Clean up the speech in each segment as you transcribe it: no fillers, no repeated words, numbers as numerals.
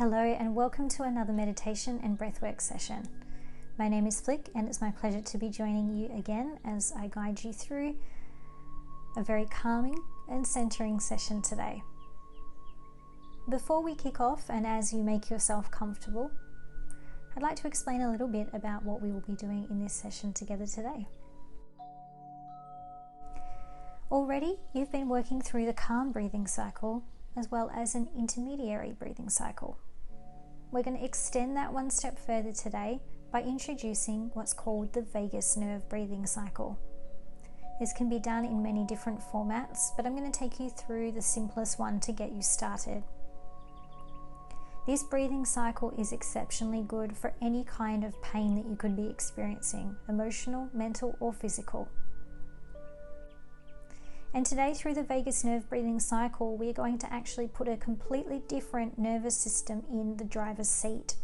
Hello and welcome to another meditation and breathwork session. My name is Flick and it's my pleasure to be joining you again as I guide you through a very calming and centering session today. Before we kick off and as you make yourself comfortable, I'd like to explain a little bit about what we will be doing in this session together today. Already, you've been working through the calm breathing cycle as well as an intermediary breathing cycle. We're going to extend that one step further today by introducing what's called the vagus nerve breathing cycle. This can be done in many different formats, but I'm going to take you through the simplest one to get you started. This breathing cycle is exceptionally good for any kind of pain that you could be experiencing, emotional, mental, or physical. And today, through the vagus nerve breathing cycle, we're going to actually put a completely different nervous system in the driver's seat.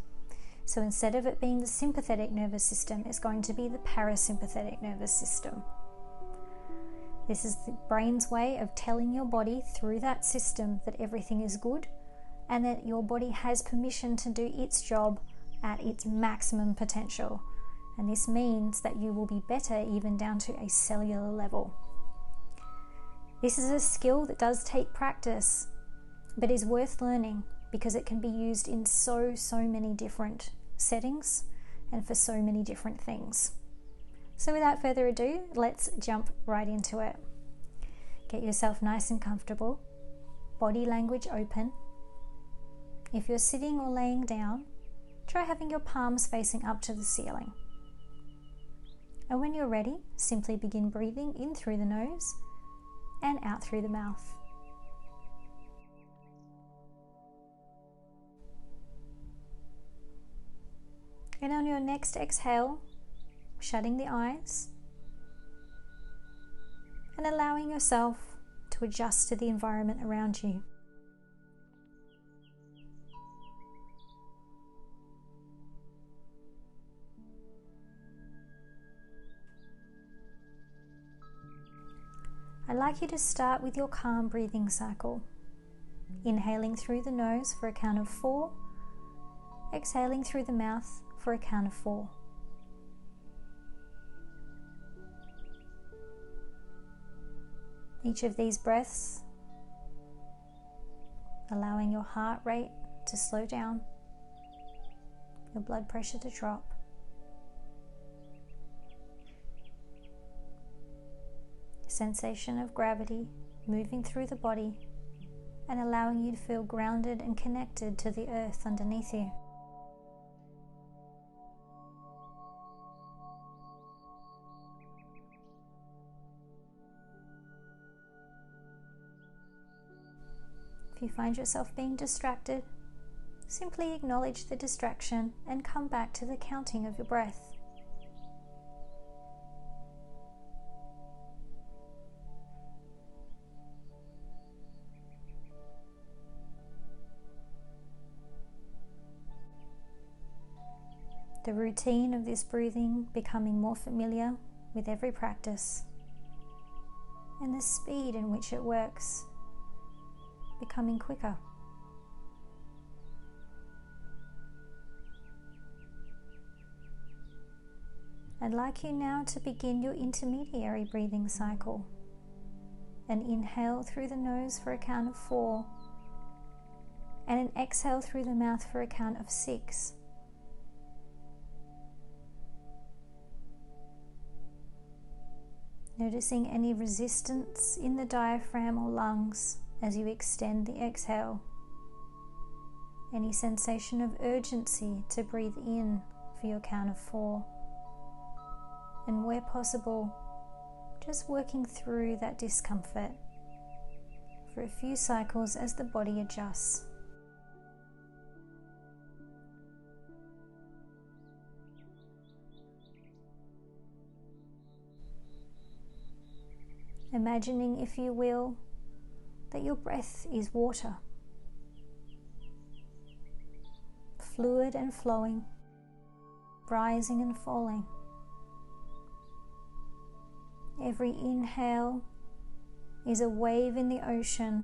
So instead of it being the sympathetic nervous system, it's going to be the parasympathetic nervous system. This is the brain's way of telling your body through that system that everything is good and that your body has permission to do its job at its maximum potential. And this means that you will be better even down to a cellular level. This is a skill that does take practice, but is worth learning because it can be used in so many different settings and for so many different things. So without further ado, let's jump right into it. Get yourself nice and comfortable, body language open. If you're sitting or laying down, try having your palms facing up to the ceiling. And when you're ready, simply begin breathing in through the nose and out through the mouth. And on your next exhale, shutting the eyes and allowing yourself to adjust to the environment around you. I'd like you to start with your calm breathing cycle. Inhaling through the nose for a count of 4, exhaling through the mouth for a count of 4. Each of these breaths, allowing your heart rate to slow down, your blood pressure to drop. Sensation of gravity moving through the body and allowing you to feel grounded and connected to the earth underneath you. If you find yourself being distracted, simply acknowledge the distraction and come back to the counting of your breath. The routine of this breathing becoming more familiar with every practice, and the speed in which it works becoming quicker. I'd like you now to begin your intermediary breathing cycle. An inhale through the nose for a count of 4, and an exhale through the mouth for a count of 6. Noticing any resistance in the diaphragm or lungs as you extend the exhale. Any sensation of urgency to breathe in for your count of 4. And where possible, just working through that discomfort for a few cycles as the body adjusts. Imagining, if you will, that your breath is water, fluid and flowing, rising and falling. Every inhale is a wave in the ocean,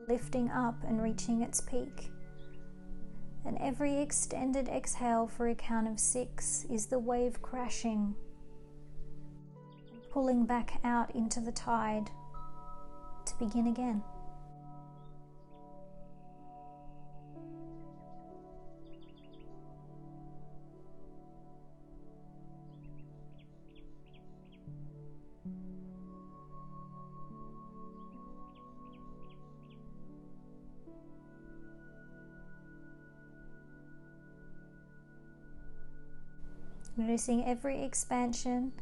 lifting up and reaching its peak. And every extended exhale for a count of 6 is the wave crashing, pulling back out into the tide to begin again. Noticing every expansion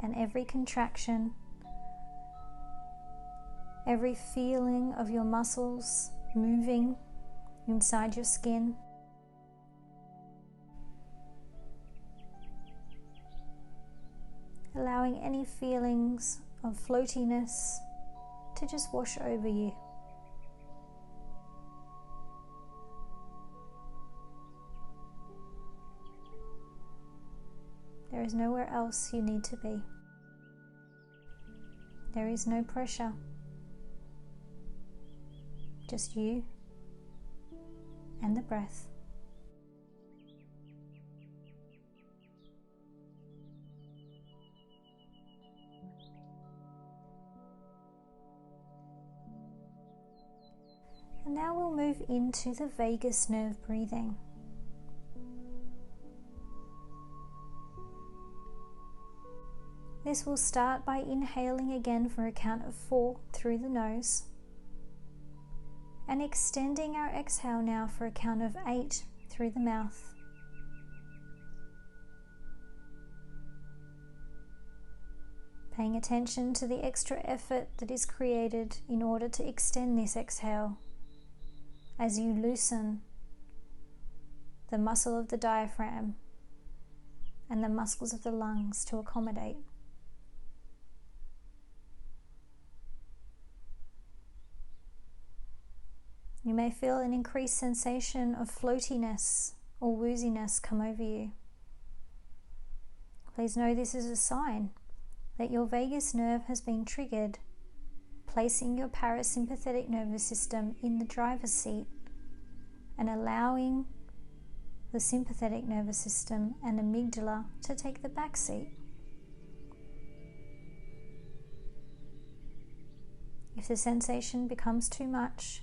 and every contraction, every feeling of your muscles moving inside your skin. Allowing any feelings of floatiness to just wash over you. There is nowhere else you need to be. There is no pressure. Just you and the breath. And now we'll move into the vagus nerve breathing. This will start by inhaling again for a count of 4 through the nose, and extending our exhale now for a count of 8 through the mouth. Paying attention to the extra effort that is created in order to extend this exhale as you loosen the muscle of the diaphragm and the muscles of the lungs to accommodate. You may feel an increased sensation of floatiness or wooziness come over you. Please know this is a sign that your vagus nerve has been triggered, placing your parasympathetic nervous system in the driver's seat and allowing the sympathetic nervous system and amygdala to take the back seat. If the sensation becomes too much,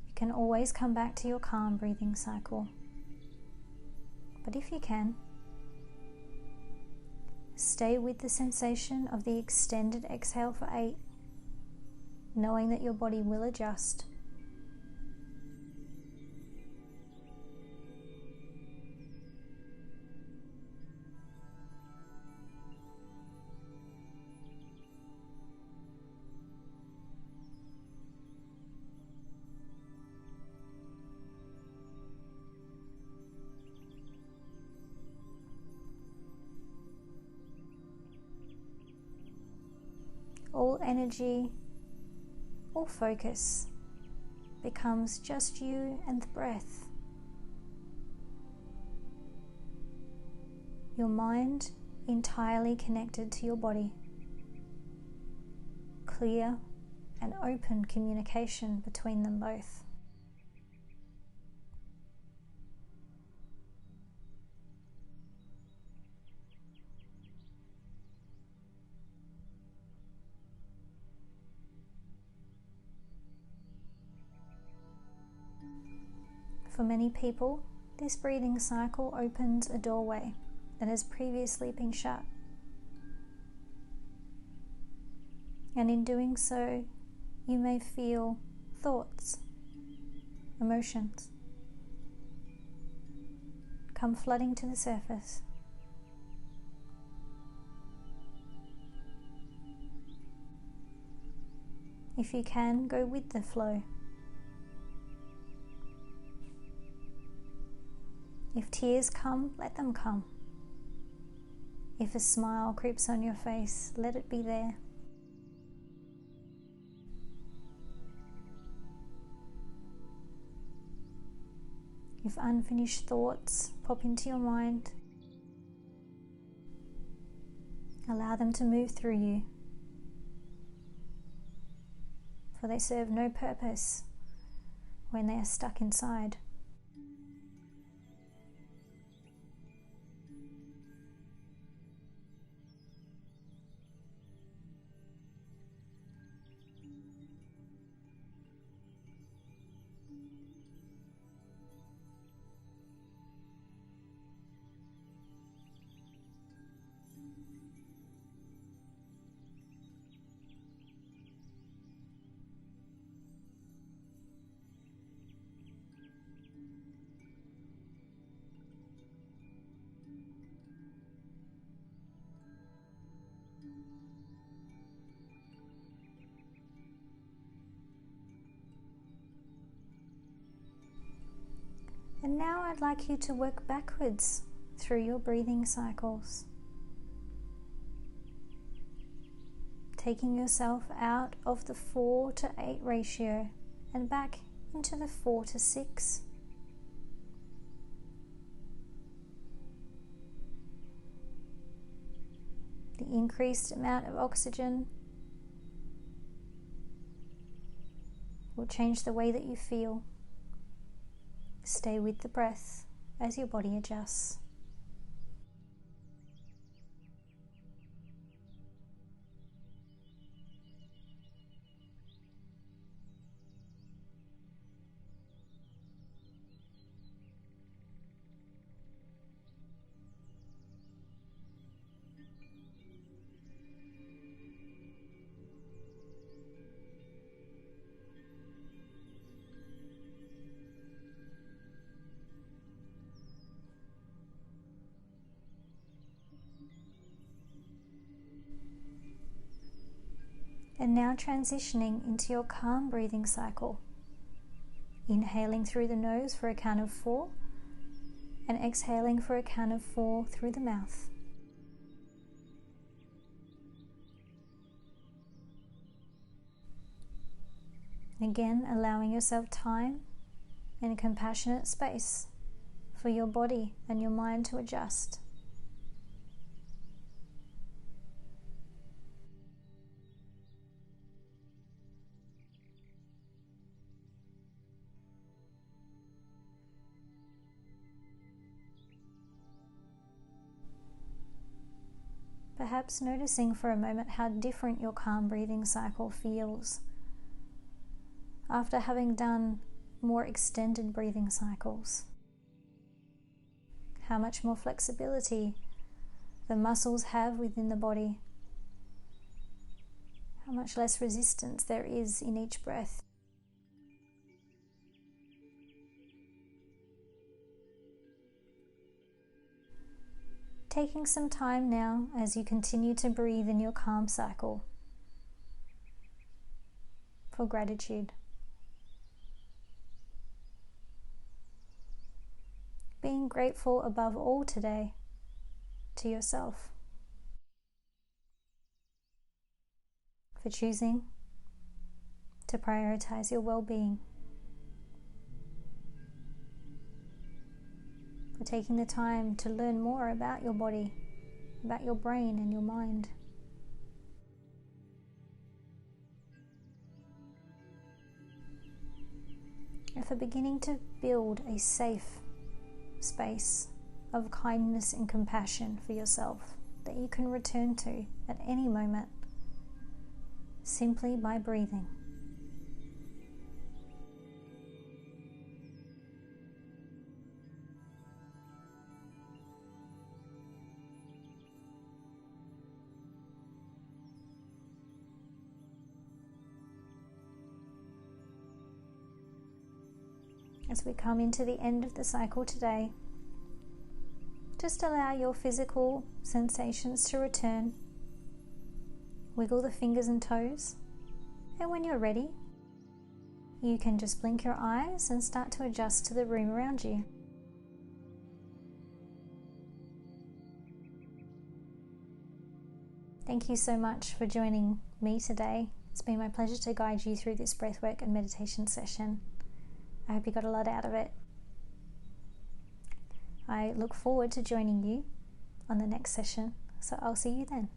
you can always come back to your calm breathing cycle. But if you can, stay with the sensation of the extended exhale for 8, knowing that your body will adjust. All energy, all focus becomes just you and the breath. Your mind entirely connected to your body. Clear and open communication between them both. For many people, this breathing cycle opens a doorway that has previously been shut. And in doing so, you may feel thoughts, emotions come flooding to the surface. If you can, go with the flow. If tears come, let them come. If a smile creeps on your face, let it be there. If unfinished thoughts pop into your mind, allow them to move through you, for they serve no purpose when they are stuck inside. now I'd like you to work backwards through your breathing cycles, taking yourself out of the 4-to-8 ratio and back into the 4-to-6. The increased amount of oxygen will change the way that you feel. Stay with the breath as your body adjusts. And now transitioning into your calm breathing cycle. Inhaling through the nose for a count of 4 and exhaling for a count of 4 through the mouth. Again, allowing yourself time and a compassionate space for your body and your mind to adjust. Perhaps noticing for a moment how different your calm breathing cycle feels after having done more extended breathing cycles. How much more flexibility the muscles have within the body. How much less resistance there is in each breath. Taking some time now as you continue to breathe in your calm cycle for gratitude. Being grateful above all today to yourself for choosing to prioritize your well-being, for taking the time to learn more about your body, about your brain and your mind. And for beginning to build a safe space of kindness and compassion for yourself that you can return to at any moment simply by breathing. As we come into the end of the cycle today, just allow your physical sensations to return. Wiggle the fingers and toes, and when you're ready, you can just blink your eyes and start to adjust to the room around you. Thank you so much for joining me today. It's been my pleasure to guide you through this breathwork and meditation session. I hope you got a lot out of it. I look forward to joining you on the next session, so I'll see you then.